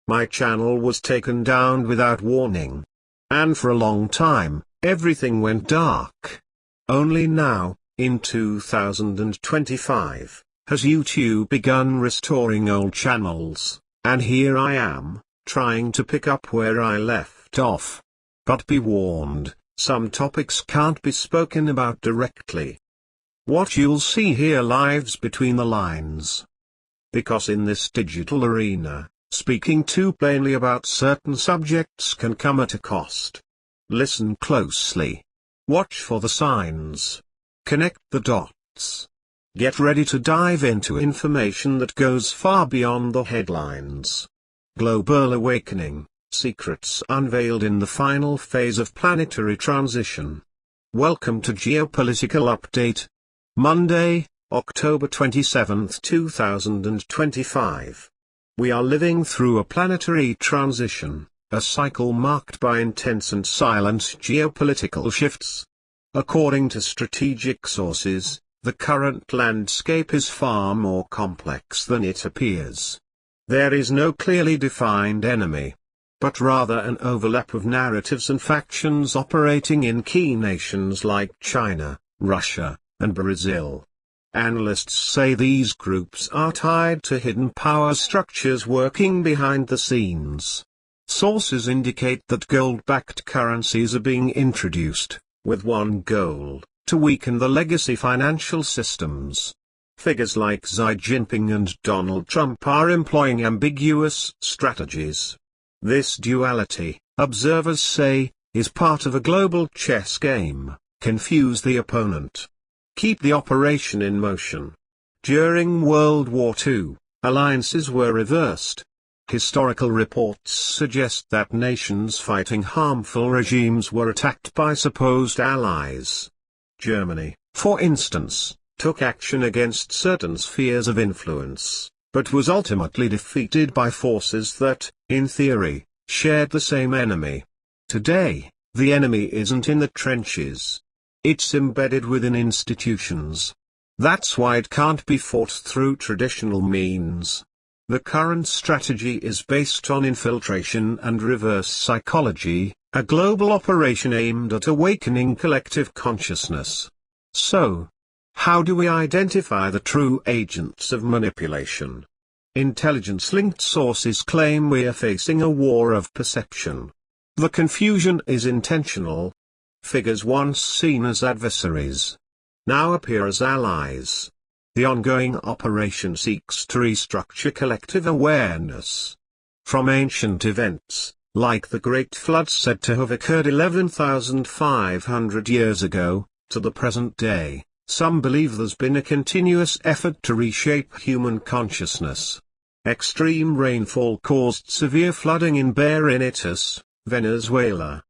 My channel was taken down without warning. And for a long time, everything went dark. Only now, in 2025, has YouTube begun restoring old channels, and here I am, trying to pick up where I left off. But be warned, some topics can't be spoken about directly. What you'll see here lives between the lines. Because in this digital arena, speaking too plainly about certain subjects can come at a cost. Listen closely. Watch for the signs. Connect the dots. Get ready to dive into information that goes far beyond the headlines. Global awakening, secrets unveiled in the final phase of planetary transition. Welcome to Geopolitical Update. Monday, October 27, 2025. We are living through a planetary transition, a cycle marked by intense and silent geopolitical shifts. According to strategic sources, the current landscape is far more complex than it appears. There is no clearly defined enemy, but rather an overlap of narratives and factions operating in key nations like China, Russia, and Brazil. Analysts say these groups are tied to hidden power structures working behind the scenes. Sources indicate that gold-backed currencies are being introduced, with one goal: to weaken the legacy financial systems. Figures like Xi Jinping and Donald Trump are employing ambiguous strategies. This duality, observers say, is part of a global chess game: confuse the opponent, keep the operation in motion. During World War II, alliances were reversed. Historical reports suggest that nations fighting harmful regimes were attacked by supposed allies. Germany, for instance, took action against certain spheres of influence, but was ultimately defeated by forces that, in theory, shared the same enemy. Today, the enemy isn't in the trenches. It's embedded within institutions. That's why it can't be fought through traditional means. The current strategy is based on infiltration and reverse psychology, a global operation aimed at awakening collective consciousness. So, how do we identify the true agents of manipulation? Intelligence-linked sources claim we are facing a war of perception. The confusion is intentional. Figures once seen as adversaries now appear as allies. The ongoing operation seeks to restructure collective awareness. From ancient events, like the Great Flood said to have occurred 11,500 years ago, to the present day, some believe there's been a continuous effort to reshape human consciousness. Extreme rainfall caused severe flooding in Barenitas, Venezuela.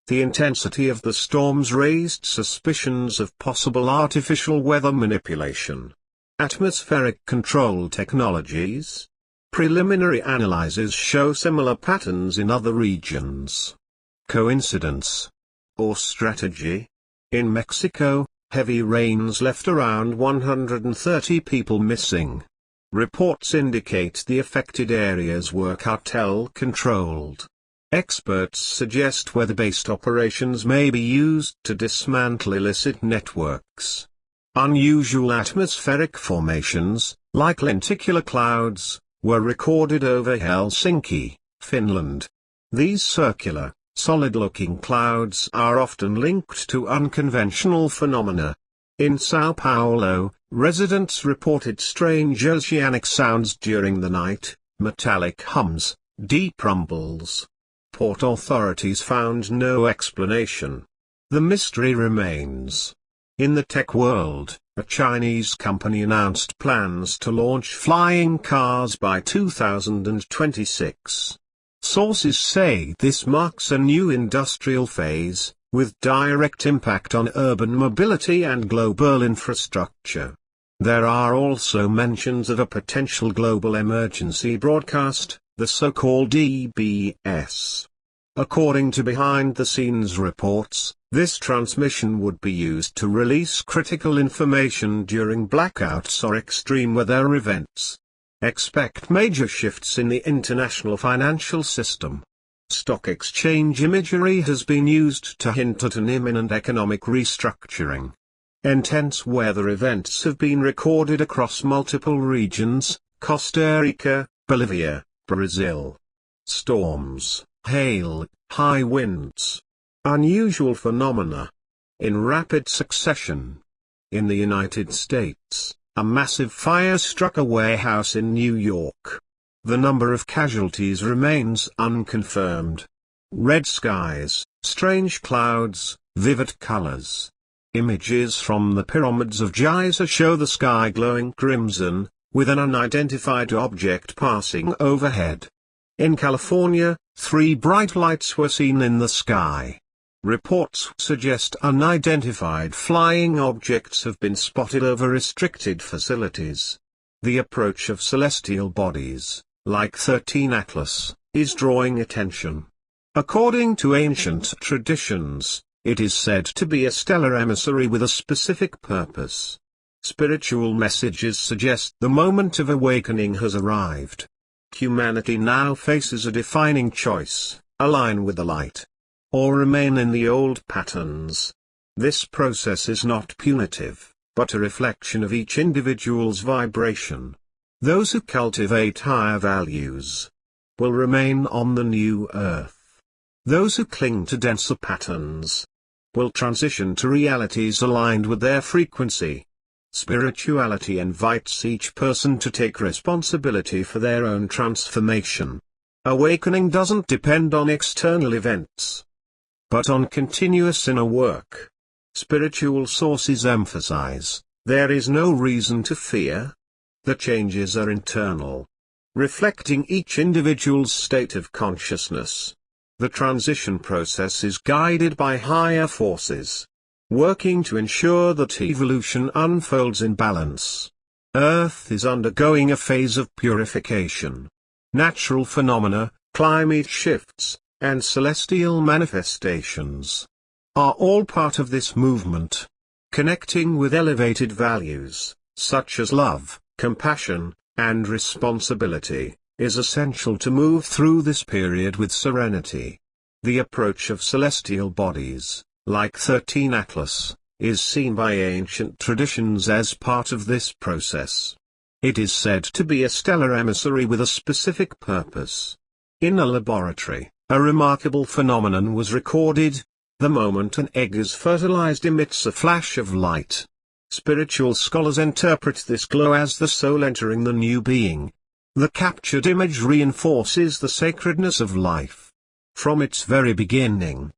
The intensity of the storms raised suspicions of possible artificial weather manipulation. Atmospheric control technologies. Preliminary analyses show similar patterns in other regions. Coincidence? Or strategy? In Mexico, heavy rains left around 130 people missing. Reports indicate the affected areas were cartel-controlled. Experts suggest weather-based operations may be used to dismantle illicit networks. Unusual atmospheric formations, like lenticular clouds, were recorded over Helsinki, Finland. These circular, solid-looking clouds are often linked to unconventional phenomena. In São Paulo, residents reported strange oceanic sounds during the night, metallic hums, deep rumbles. Port authorities found no explanation. The mystery remains. In the tech world, a Chinese company announced plans to launch flying cars by 2026. Sources say this marks a new industrial phase, with direct impact on urban mobility and global infrastructure. There are also mentions of a potential global emergency broadcast, the so-called EBS. According to behind-the-scenes reports, this transmission would be used to release critical information during blackouts or extreme weather events. Expect major shifts in the international financial system. Stock exchange imagery has been used to hint at an imminent economic restructuring. Intense weather events have been recorded across multiple regions: Costa Rica, Bolivia, Brazil. Storms, hail, high winds. Unusual phenomena. In rapid succession. In the United States, a massive fire struck a warehouse in New York. The number of casualties remains unconfirmed. Red skies, strange clouds, vivid colors. Images from the pyramids of Giza show the sky glowing crimson, with an unidentified object passing overhead. In California, 3 bright lights were seen in the sky. Reports suggest unidentified flying objects have been spotted over restricted facilities. The approach of celestial bodies, like 13 Atlas, is drawing attention. According to ancient traditions, it is said to be a stellar emissary with a specific purpose. Spiritual messages suggest the moment of awakening has arrived. Humanity now faces a defining choice: align with the light, or remain in the old patterns. This process is not punitive, but a reflection of each individual's vibration. Those who cultivate higher values will remain on the new earth. Those who cling to denser patterns will transition to realities aligned with their frequency. Spirituality invites each person to take responsibility for their own transformation. Awakening doesn't depend on external events, but on continuous inner work. Spiritual sources emphasize, there is no reason to fear. The changes are internal, reflecting each individual's state of consciousness. The transition process is guided by higher forces, working to ensure that evolution unfolds in balance. Earth is undergoing a phase of purification. Natural phenomena, climate shifts, and celestial manifestations are all part of this movement. Connecting with elevated values, such as love, compassion, and responsibility, is essential to move through this period with serenity. The approach of celestial bodies, like 13 Atlas, is seen by ancient traditions as part of this process. It is said to be a stellar emissary with a specific purpose. In a laboratory, a remarkable phenomenon was recorded. The moment an egg is fertilized emits a flash of light. Spiritual scholars interpret this glow as the soul entering the new being. The captured image reinforces the sacredness of life. From its very beginning,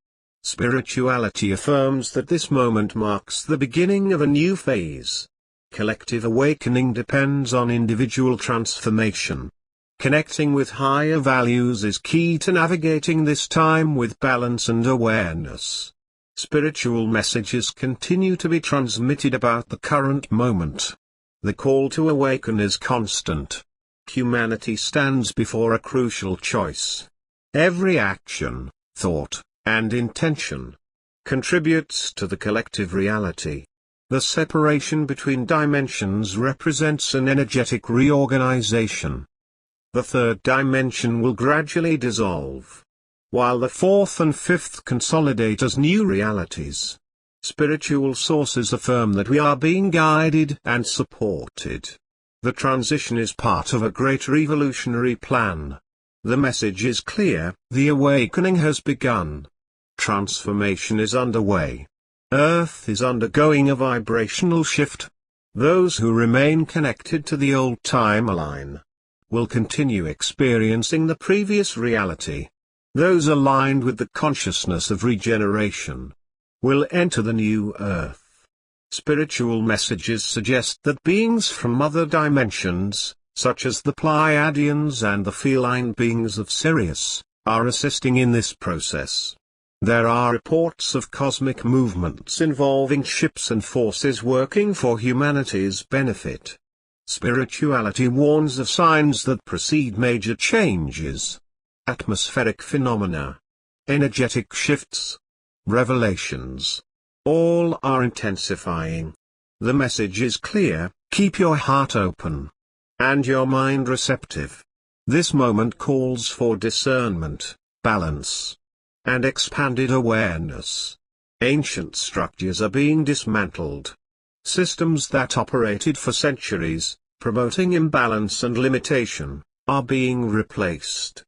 spirituality affirms that this moment marks the beginning of a new phase. Collective awakening depends on individual transformation. Connecting with higher values is key to navigating this time with balance and awareness. Spiritual messages continue to be transmitted about the current moment. The call to awaken is constant. Humanity stands before a crucial choice. Every action, thought, and intention contributes to the collective reality. The separation between dimensions represents an energetic reorganization. The third dimension will gradually dissolve, while the fourth and fifth consolidate as new realities. Spiritual sources affirm that we are being guided and supported. The transition is part of a greater evolutionary plan. The message is clear: the awakening has begun. Transformation is underway. Earth is undergoing a vibrational shift. Those who remain connected to the old timeline will continue experiencing the previous reality. Those aligned with the consciousness of regeneration will enter the new earth. Spiritual messages suggest that beings from other dimensions, such as the Pleiadians and the feline beings of Sirius, are assisting in this process. There are reports of cosmic movements involving ships and forces working for humanity's benefit. Spirituality warns of signs that precede major changes. Atmospheric phenomena, energetic shifts, revelations, all are intensifying. The message is clear: keep your heart open. and your mind receptive. This moment calls for discernment, balance, and expanded awareness. Ancient structures are being dismantled. Systems that operated for centuries, promoting imbalance and limitation, are being replaced.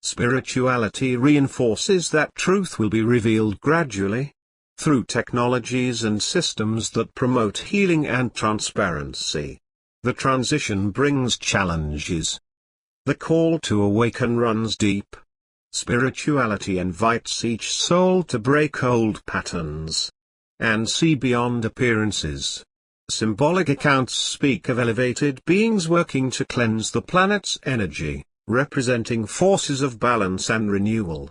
Spirituality reinforces that truth will be revealed gradually, through technologies and systems that promote healing and transparency. The transition brings challenges. The call to awaken runs deep. Spirituality invites each soul to break old patterns and see beyond appearances. Symbolic accounts speak of elevated beings working to cleanse the planet's energy, representing forces of balance and renewal.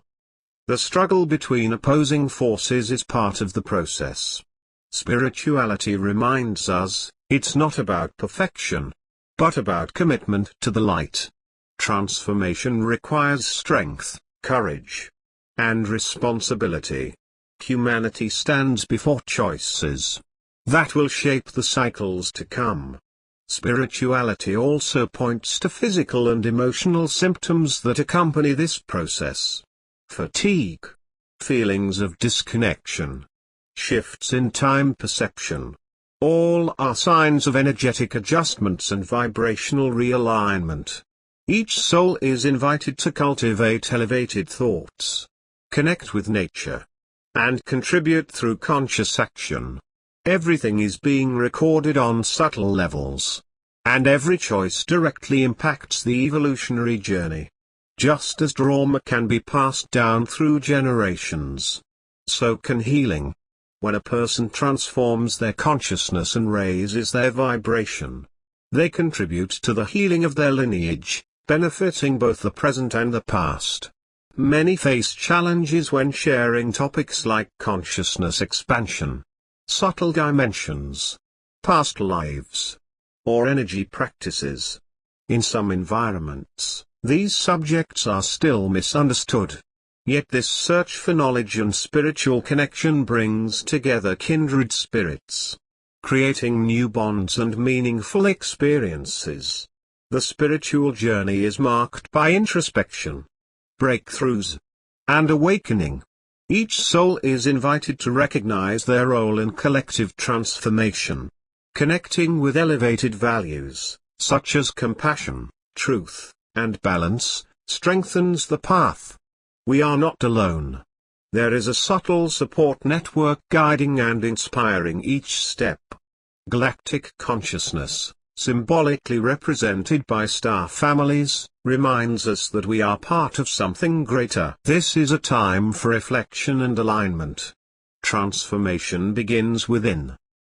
The struggle between opposing forces is part of the process. Spirituality reminds us, it's not about perfection, but about commitment to the light. Transformation requires strength, courage, and responsibility. Humanity stands before choices that will shape the cycles to come. Spirituality also points to physical and emotional symptoms that accompany this process. Fatigue, feelings of disconnection, shifts in time perception. All are signs of energetic adjustments and vibrational realignment. Each soul is invited to cultivate elevated thoughts, connect with nature, and contribute through conscious action. Everything is being recorded on subtle levels, and every choice directly impacts the evolutionary journey. Just as trauma can be passed down through generations, so can healing. When a person transforms their consciousness and raises their vibration, they contribute to the healing of their lineage, benefiting both the present and the past. Many face challenges when sharing topics like consciousness expansion, subtle dimensions, past lives, or energy practices. In some environments, these subjects are still misunderstood. Yet this search for knowledge and spiritual connection brings together kindred spirits, creating new bonds and meaningful experiences. The spiritual journey is marked by introspection, breakthroughs, and awakening. Each soul is invited to recognize their role in collective transformation. Connecting with elevated values, such as compassion, truth, and balance, strengthens the path. We are not alone. There is a subtle support network guiding and inspiring each step. Galactic consciousness, symbolically represented by star families, reminds us that we are part of something greater. This is a time for reflection and alignment. Transformation begins within.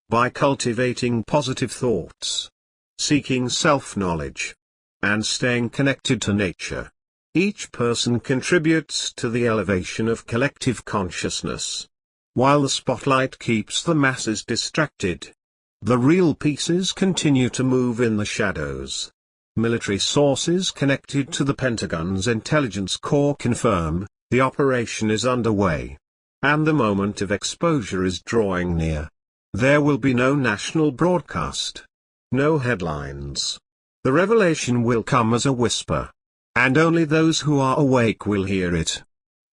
By cultivating positive thoughts, seeking self-knowledge, and staying connected to nature, each person contributes to the elevation of collective consciousness. While the spotlight keeps the masses distracted, the real pieces continue to move in the shadows. Military sources connected to the Pentagon's intelligence corps confirm, the operation is underway, and the moment of exposure is drawing near. There will be no national broadcast, no headlines. The revelation will come as a whisper, and only those who are awake will hear it.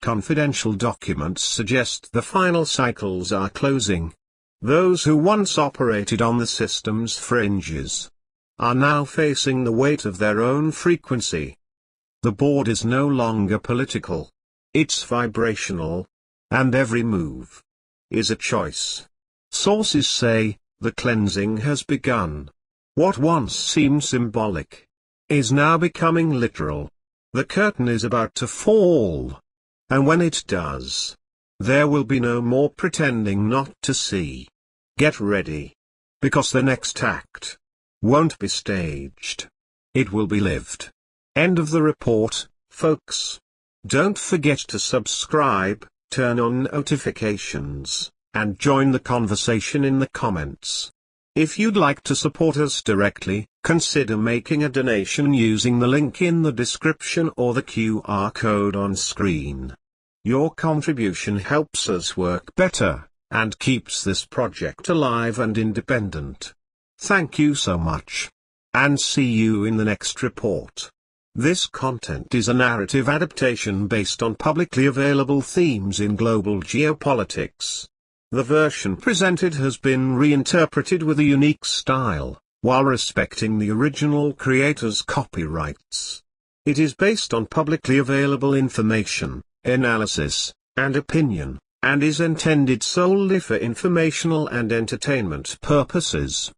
Confidential documents suggest the final cycles are closing. Those who once operated on the system's fringes are now facing the weight of their own frequency. The board is no longer political. It's vibrational, and every move is a choice. Sources say, the cleansing has begun. What once seemed symbolic is now becoming literal. The curtain is about to fall. And when it does, there will be no more pretending not to see. Get ready. Because the next act won't be staged. It will be lived. End of the report, folks. Don't forget to subscribe, turn on notifications, and join the conversation in the comments. If you'd like to support us directly, consider making a donation using the link in the description or the QR code on screen. Your contribution helps us work better, and keeps this project alive and independent. Thank you so much. and see you in the next report. This content is a narrative adaptation based on publicly available themes in global geopolitics. The version presented has been reinterpreted with a unique style, while respecting the original creator's copyrights. It is based on publicly available information, analysis, and opinion, and is intended solely for informational and entertainment purposes.